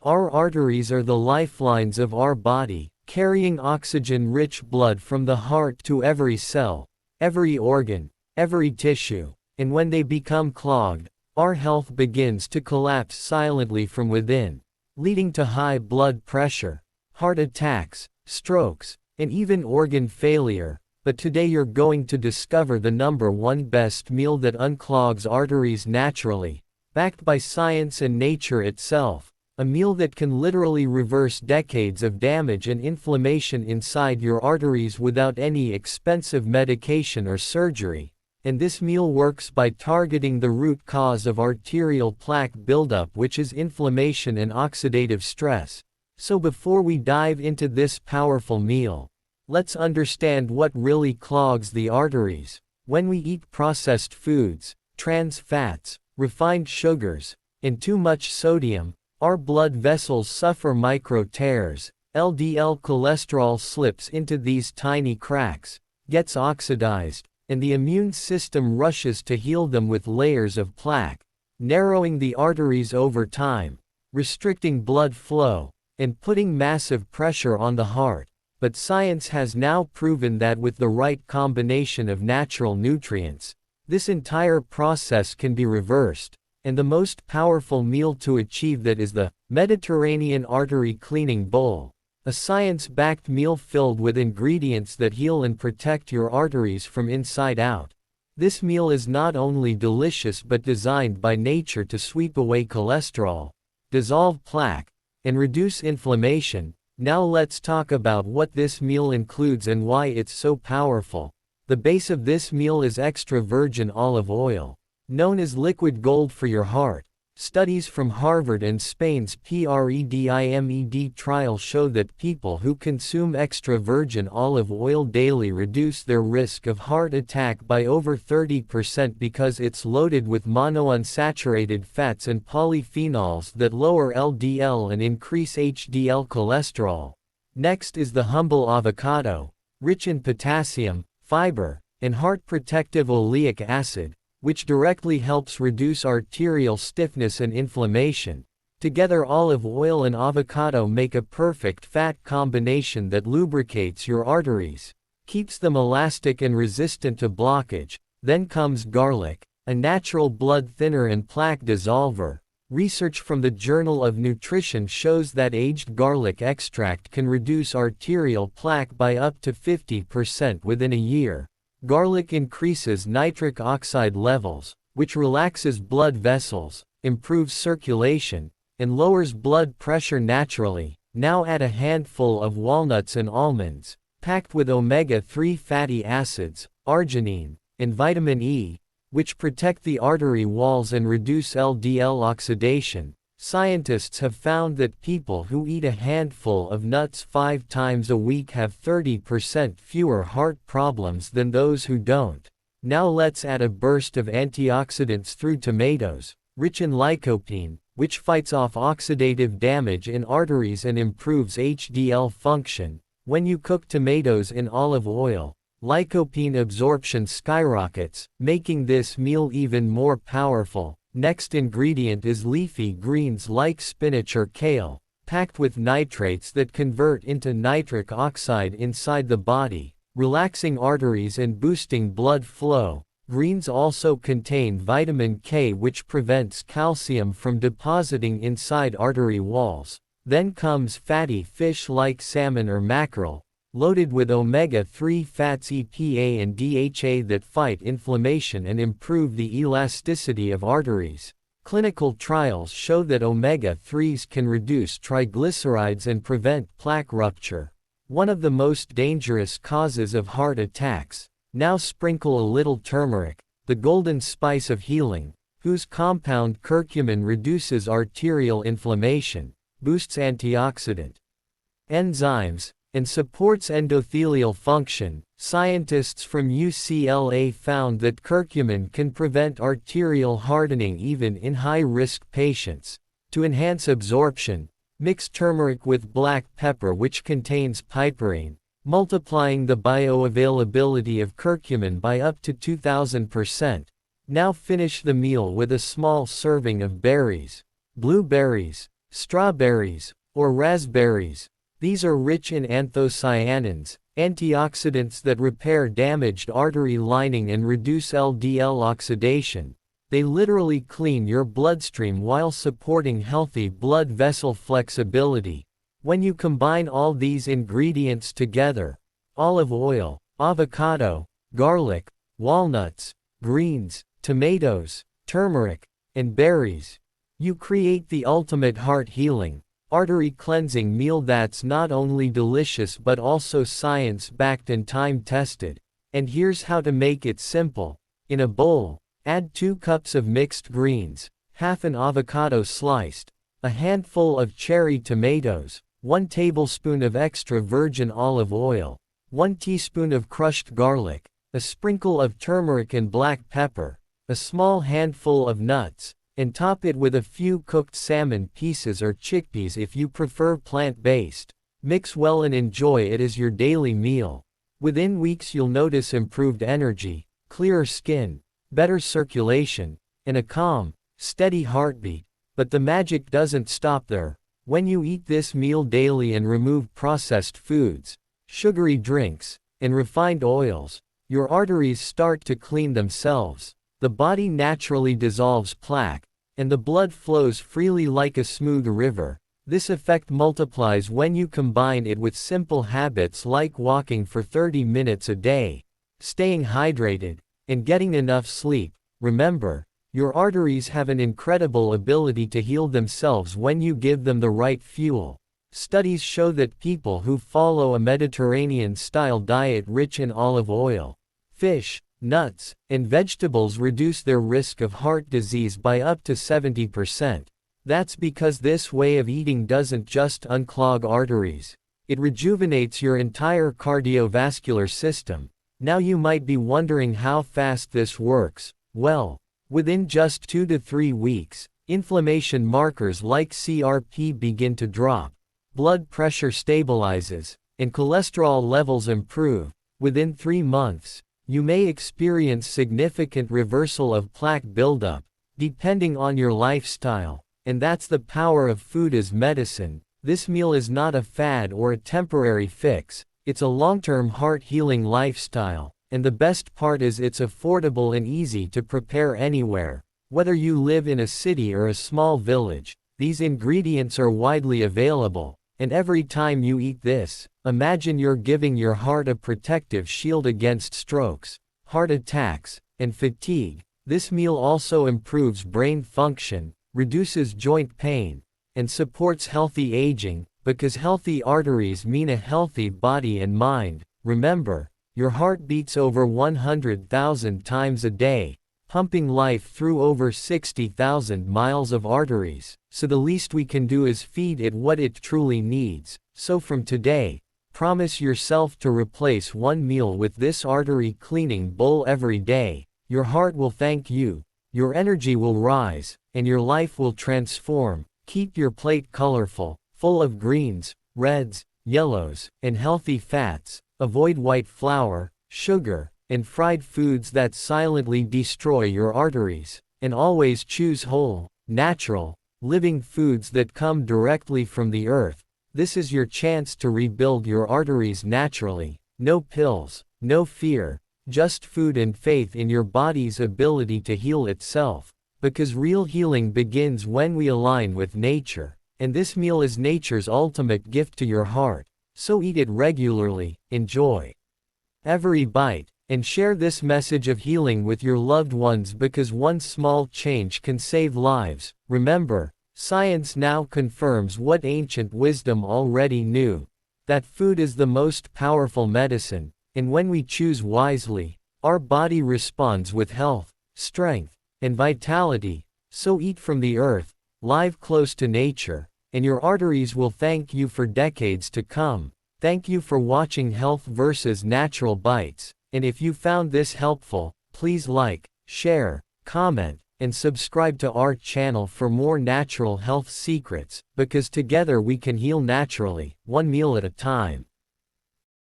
Our arteries are the lifelines of our body, carrying oxygen-rich blood from the heart to every cell, every organ, every tissue, and when they become clogged, our health begins to collapse silently from within, leading to high blood pressure, heart attacks, strokes, and even organ failure. But today you're going to discover the #1 best meal that unclogs arteries naturally, backed by science and nature itself. A meal that can literally reverse decades of damage and inflammation inside your arteries without any expensive medication or surgery. And this meal works by targeting the root cause of arterial plaque buildup, which is inflammation and oxidative stress. So before we dive into this powerful meal, let's understand what really clogs the arteries. When we eat processed foods, trans fats, refined sugars, and too much sodium, our blood vessels suffer micro tears. LDL cholesterol slips into these tiny cracks, gets oxidized, and the immune system rushes to heal them with layers of plaque, narrowing the arteries over time, restricting blood flow, and putting massive pressure on the heart. But science has now proven that with the right combination of natural nutrients, this entire process can be reversed. And the most powerful meal to achieve that is the Mediterranean Artery Cleaning Bowl, a science-backed meal filled with ingredients that heal and protect your arteries from inside out. This meal is not only delicious but designed by nature to sweep away cholesterol, dissolve plaque, and reduce inflammation. Now let's talk about what this meal includes and why it's so powerful. The base of this meal is extra virgin olive oil, known as liquid gold for your heart. Studies from Harvard and Spain's PREDIMED trial show that people who consume extra virgin olive oil daily reduce their risk of heart attack by over 30% because it's loaded with monounsaturated fats and polyphenols that lower LDL and increase HDL cholesterol. Next is the humble avocado, rich in potassium, fiber, and heart-protective oleic acid, which directly helps reduce arterial stiffness and inflammation. Together, olive oil and avocado make a perfect fat combination that lubricates your arteries, keeps them elastic and resistant to blockage. Then comes garlic, a natural blood thinner and plaque dissolver. Research from the Journal of Nutrition shows that aged garlic extract can reduce arterial plaque by up to 50% within a year. Garlic increases nitric oxide levels, which relaxes blood vessels, improves circulation, and lowers blood pressure naturally. Now add a handful of walnuts and almonds, packed with omega-3 fatty acids, arginine, and vitamin E, which protect the artery walls and reduce LDL oxidation. Scientists have found that people who eat a handful of nuts 5 times a week have 30% fewer heart problems than those who don't. Now let's add a burst of antioxidants through tomatoes, rich in lycopene, which fights off oxidative damage in arteries and improves HDL function. When you cook tomatoes in olive oil, lycopene absorption skyrockets, making this meal even more powerful. Next ingredient is leafy greens like spinach or kale, packed with nitrates that convert into nitric oxide inside the body, relaxing arteries and boosting blood flow. Greens also contain vitamin K, which prevents calcium from depositing inside artery walls. Then comes fatty fish like salmon or mackerel, loaded with omega-3 fats EPA and DHA that fight inflammation and improve the elasticity of arteries. Clinical trials show that omega-3s can reduce triglycerides and prevent plaque rupture, one of the most dangerous causes of heart attacks. Now sprinkle a little turmeric, the golden spice of healing, whose compound curcumin reduces arterial inflammation, boosts antioxidant enzymes, and supports endothelial function. Scientists from UCLA found that curcumin can prevent arterial hardening even in high-risk patients. To enhance absorption, mix turmeric with black pepper, which contains piperine, multiplying the bioavailability of curcumin by up to 2000%. Now finish the meal with a small serving of berries. Blueberries, Strawberries, or raspberries. These are rich in anthocyanins, antioxidants that repair damaged artery lining and reduce LDL oxidation. They literally clean your bloodstream while supporting healthy blood vessel flexibility. When you combine all these ingredients together, olive oil, avocado, garlic, walnuts, greens, tomatoes, turmeric, and berries, you create the ultimate heart healing, artery cleansing meal that's not only delicious but also science-backed and time-tested. And here's how to make it simple. In a bowl, add 2 cups of mixed greens, half an avocado sliced, a handful of cherry tomatoes, 1 tablespoon of extra virgin olive oil, 1 teaspoon of crushed garlic, a sprinkle of turmeric and black pepper, a small handful of nuts, and top it with a few cooked salmon pieces or chickpeas if you prefer plant-based. Mix well and enjoy it as your daily meal. Within weeks you'll notice improved energy, clearer skin, better circulation, and a calm, steady heartbeat. But the magic doesn't stop there. When you eat this meal daily and remove processed foods, sugary drinks, and refined oils, your arteries start to clean themselves. The body naturally dissolves plaque, and the blood flows freely like a smooth river. This effect multiplies when you combine it with simple habits like walking for 30 minutes a day, staying hydrated, and getting enough sleep. Remember, your arteries have an incredible ability to heal themselves when you give them the right fuel. Studies show that people who follow a Mediterranean-style diet rich in olive oil, fish, nuts, and vegetables reduce their risk of heart disease by up to 70%. That's because this way of eating doesn't just unclog arteries, it rejuvenates your entire cardiovascular system. Now you might be wondering how fast this works. Well, within just 2 to 3 weeks, inflammation markers like CRP begin to drop, blood pressure stabilizes, and cholesterol levels improve. Within 3 months, you may experience significant reversal of plaque buildup, depending on your lifestyle. And that's the power of food as medicine. This meal is not a fad or a temporary fix, it's a long-term heart-healing lifestyle. And the best part is it's affordable and easy to prepare anywhere. Whether you live in a city or a small village, these ingredients are widely available. And every time you eat this, imagine you're giving your heart a protective shield against strokes, heart attacks, and fatigue. This meal also improves brain function, reduces joint pain, and supports healthy aging, because healthy arteries mean a healthy body and mind. Remember, your heart beats over 100,000 times a day, pumping life through over 60,000 miles of arteries. So the least we can do is feed it what it truly needs. So from today, promise yourself to replace one meal with this artery cleaning bowl every day. Your heart will thank you, your energy will rise, and your life will transform. Keep your plate colorful, full of greens, reds, yellows, and healthy fats. Avoid white flour, sugar, and fried foods that silently destroy your arteries. And always choose whole, natural, living foods that come directly from the earth. This is your chance to rebuild your arteries naturally. No pills, no fear, just food and faith in your body's ability to heal itself. Because real healing begins when we align with nature. And this meal is nature's ultimate gift to your heart. So eat it regularly, enjoy every bite, and share this message of healing with your loved ones, because one small change can save lives. Remember, science now confirms what ancient wisdom already knew, that food is the most powerful medicine, and when we choose wisely, our body responds with health, strength, and vitality. So eat from the earth, live close to nature, and your arteries will thank you for decades to come. Thank you for watching Health vs. Natural Bites, and if you found this helpful, please like, share, comment, and subscribe to our channel for more natural health secrets, because together we can heal naturally, one meal at a time.